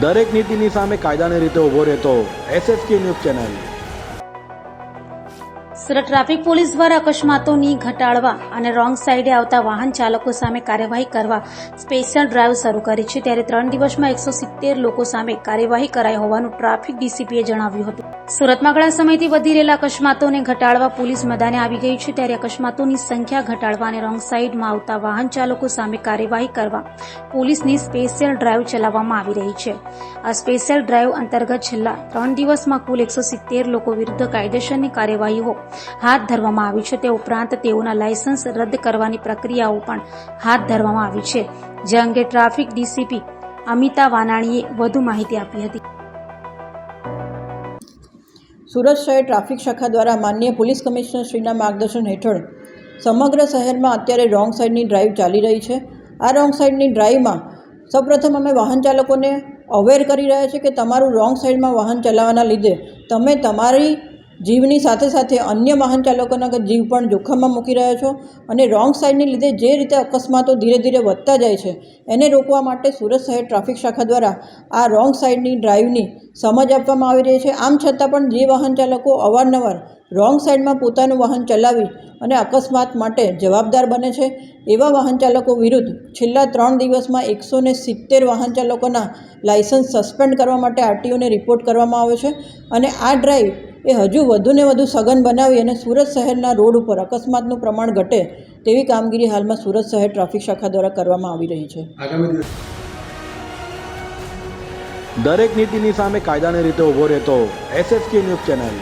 દરેક નીતિની સામે કાયદાની રીતે ઊભો રહેતો SSK news channel. Surat traffic police દ્વારા અકસ્માતોની ઘટાડવા અને રોંગ સાઈડે આવતા વાહન ચાલકો સામે કાર્યવાહી કરવા સ્પેશિયલ ડ્રાઈવ શરૂ કરી છે. ત્યારે 3 દિવસમાં 170 લોકો સામે કાર્યવાહી કરાઈ હોવાનું ટ્રાફિક ડીસીપીએ જણાવ્યું હતું. સુરતમાં ઘણા સમયથી વધી રહેલા અકસ્માતોને ઘટાડવા પોલીસ મેદાને આવી ગઈ છે. ત્યારે અકસ્માતોની સંખ્યા ઘટાડવા અને રોંગ સાઈડમાં આવતા વાહન ચાલકો સામે કાર્યવાહી કરવા પોલીસની સ્પેશિયલ ડ્રાઈવ ચલાવવામાં આવી રહી છે. આ સ્પેશિયલ ડ્રાઈવ અંતર્ગત છેલ્લા 3 દિવસમાં કુલ 170 લોકો વિરુદ્ધ કાયદેસરની કાર્યવાહીઓ હાથ ધરવામાં આવી છે. તે ઉપરાંત તેઓના લાયસન્સ રદ કરવાની પ્રક્રિયાઓ પણ હાથ ધરવામાં આવી છે. જે અંગે ટ્રાફિક ડીસીપી અમિતા વાનાણીએ વધુ માહિતી આપી હતી. સુરત શહેર ટ્રાફિક શાખા દ્વારા માનનીય પોલીસ કમિશનર શ્રીના માર્ગદર્શન હેઠળ સમગ્ર શહેરમાં અત્યારે રોંગ સાઈડની ડ્રાઈવ ચાલી રહી છે. આ રોંગ સાઈડની ડ્રાઈવમાં સૌપ્રથમ અમે વાહન ચાલકોને અવેર કરી રહ્યા છીએ કે તમારું રોંગ સાઈડમાં વાહન ચલાવવાના લીધે તમે તમારી જીવની સાથે સાથે અન્ય વાહન ચાલકોના જીવ પણ જોખમમાં મૂકી રહ્યા છો અને રોંગ સાઈડને લીધે જે રીતે અકસ્માતો ધીરે ધીરે વધતા જાય છે એને રોકવા માટે સુરત શહેર ટ્રાફિક શાખા દ્વારા આ રોંગ સાઈડની ડ્રાઈવની સમજ આપવામાં આવી રહી છે. આમ છતાં પણ જે વાહન ચાલકો અવારનવાર રોંગ સાઈડમાં પોતાનું વાહન ચલાવી અને અકસ્માત માટે જવાબદાર બને છે એવા વાહન ચાલકો વિરુદ્ધ છેલ્લા 3 દિવસમાં 170 વાહન ચાલકોના લાયસન્સ સસ્પેન્ડ કરવા માટે RTOને રિપોર્ટ કરવામાં આવ્યો છે. અને આ ડ્રાઈવ એ હજુ વધુને વધુ સઘન બનાવી અને સુરત શહેરના રોડ ઉપર અકસ્માતનું પ્રમાણ ઘટે તેવી કામગીરી હાલમાં સુરત શહેર ટ્રાફિક શાખા દ્વારા કરવામાં આવી રહી છે. દરેક નીતિની સામે કાયદાની રીતે ઊભો રહેતો SSK ન્યૂઝ ચેનલ.